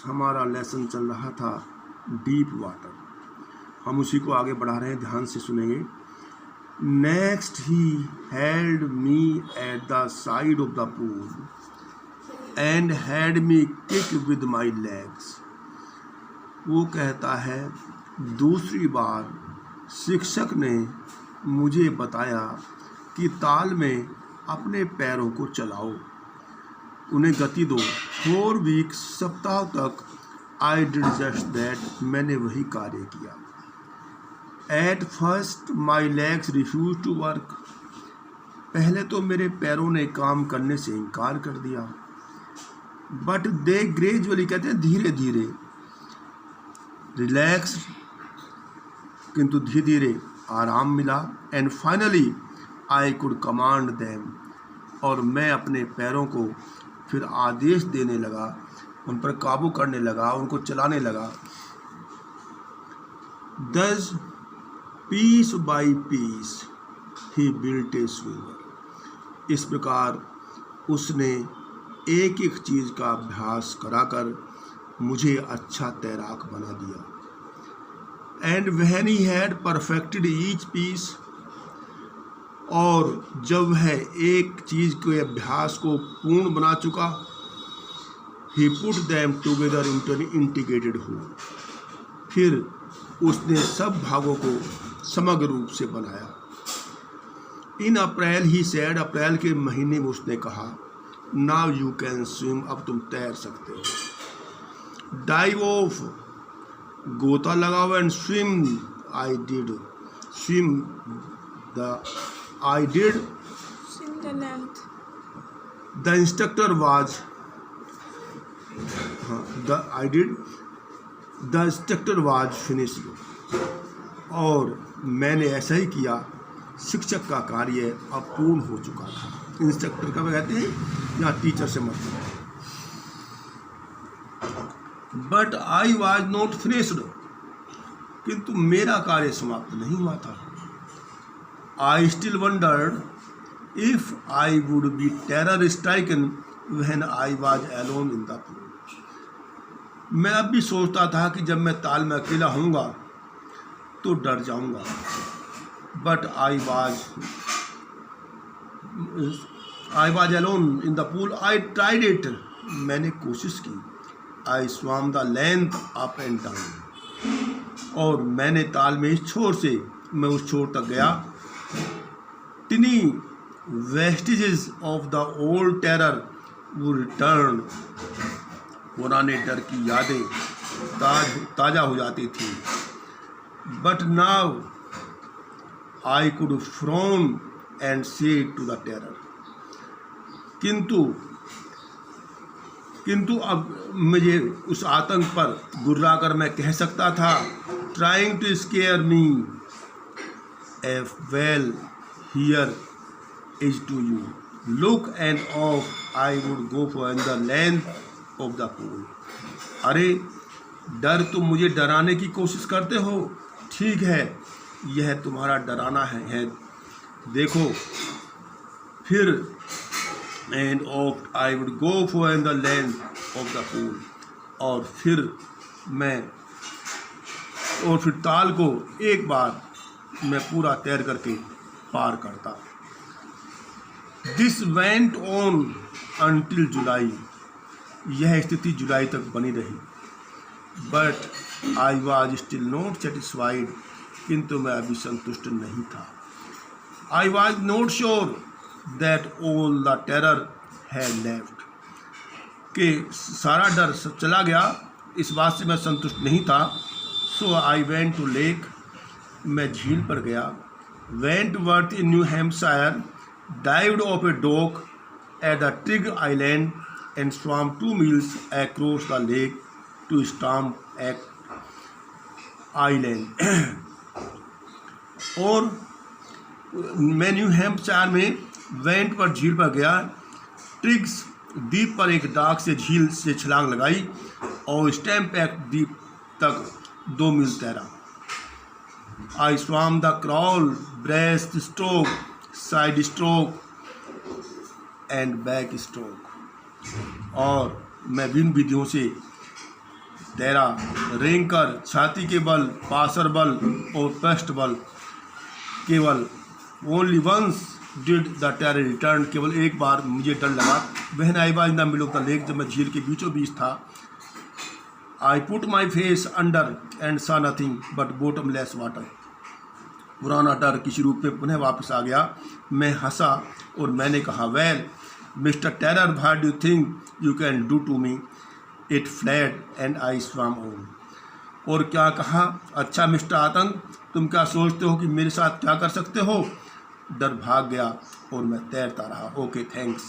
हमारा लेसन चल रहा था डीप वाटर। हम उसी को आगे बढ़ा रहे हैं, ध्यान से सुनेंगे। Next he held me at the side of the pool and had me kick with my legs. वो कहता है, दूसरी बार शिक्षक ने मुझे बताया कि ताल में अपने पैरों को चलाओ, उन्हें गति दो। 4 वीक्स, सप्ताह तक आई डिड जस्ट दैट, मैंने वही कार्य किया। At first my legs refuse to work, पहले तो मेरे पैरों ने काम करने से इनकार कर दिया। बट दे ग्रेजुअली, कहते हैं धीरे धीरे, रिलैक्स, किंतु धीरे धीरे आराम मिला। And finally I could command them, और मैं अपने पैरों को फिर आदेश देने लगा, उन पर काबू करने लगा, उनको चलाने लगा। Thus piece by piece he built a swimmer, इस प्रकार उसने एक एक चीज़ का अभ्यास कराकर मुझे अच्छा तैराक बना दिया। And when he had perfected each piece, और जब वह एक चीज़ के अभ्यास को पूर्ण बना चुका, he put them together into an integrated whole, फिर उसने सब भागों को समग्र रूप से बनाया। इन अप्रैल ही सैड, अप्रैल के महीने में उसने कहा, नाउ यू कैन स्विम, अब तुम तैर सकते हो। डाइव ऑफ, गोता लगाओ, and swim, I did swim the, I did. Swim the length. The instructor was. I did. The instructor was finished. और मैंने ऐसा ही किया, शिक्षक का कार्य अब पूर्ण हो चुका था। इंस्ट्रक्टर का कहते हैं यहाँ टीचर से मतलब है। But I was not finished, किंतु मेरा कार्य समाप्त नहीं हुआ था। I still wondered if I would be terror stricken when I was alone in the pool. मैं अब भी सोचता था कि जब मैं ताल में अकेला होऊंगा तो डर जाऊंगा। But I was alone in the pool. I tried it. मैंने कोशिश की। I swam the length up and down. और मैंने ताल में इस छोर से मैं उस छोर तक गया। Tiny vestiges of the old terror would return, पुराने डर की यादें ताज़ा हो जाती थी। But now I could frown and say to the terror, किंतु अब मुझे उस आतंक पर गुर्रा कर मैं कह सकता था, trying to scare me, well, here is to you, look and off, I would go for the length of the pool. अरे डर, तुम मुझे डराने की कोशिश करते हो, ठीक है, यह तुम्हारा डराना है, देखो। फिर and off I would go for the length of the pool, और फिर ताल को एक बार मैं पूरा तैर करके पार करता। दिस वेंट ऑन अंटिल जुलाई, यह स्थिति जुलाई तक बनी रही। But I was still not satisfied, किंतु मैं अभी संतुष्ट नहीं था। I was not sure that all the terror had left, कि सारा डर चला गया, इस बात से मैं संतुष्ट नहीं था। सो आई वेंट टू लेक, मैं झील पर गया। Wentworth in New Hampshire, dived off a dock at the Trigg Island and swam 2 miles across the lake to Stamp Island. और मैं न्यू हैम्पशायर में वेंटवर्थ झील पर गया, ट्रिग्स द्वीप पर एक डाक से झील से छलांग लगाई और स्टैम्पैक द्वीप तक 2 मील तैरा। I swam the crawl, breast stroke, side stroke and back stroke, और मैं विभिन्न विधियों से तैरा। रेंकर छाती के बल, पासर बल और पृष्ठ बल। केवल only once did the terror return, केवल एक बार मुझे डर लगा। When I was in the middle of the lake, जब मैं झील के बीचों बीच था। I put my face under and saw nothing but bottomless water. पुराना डर किसी रूप में पुनः वापस आ गया। मैं हंसा और मैंने कहा, well mister terror, what do you think you can do to me? It fled and I swam on. और क्या कहा, अच्छा मिस्टर आतंक, तुम क्या सोचते हो कि मेरे साथ क्या कर सकते हो? डर भाग गया और मैं तैरता रहा। Okay, thanks.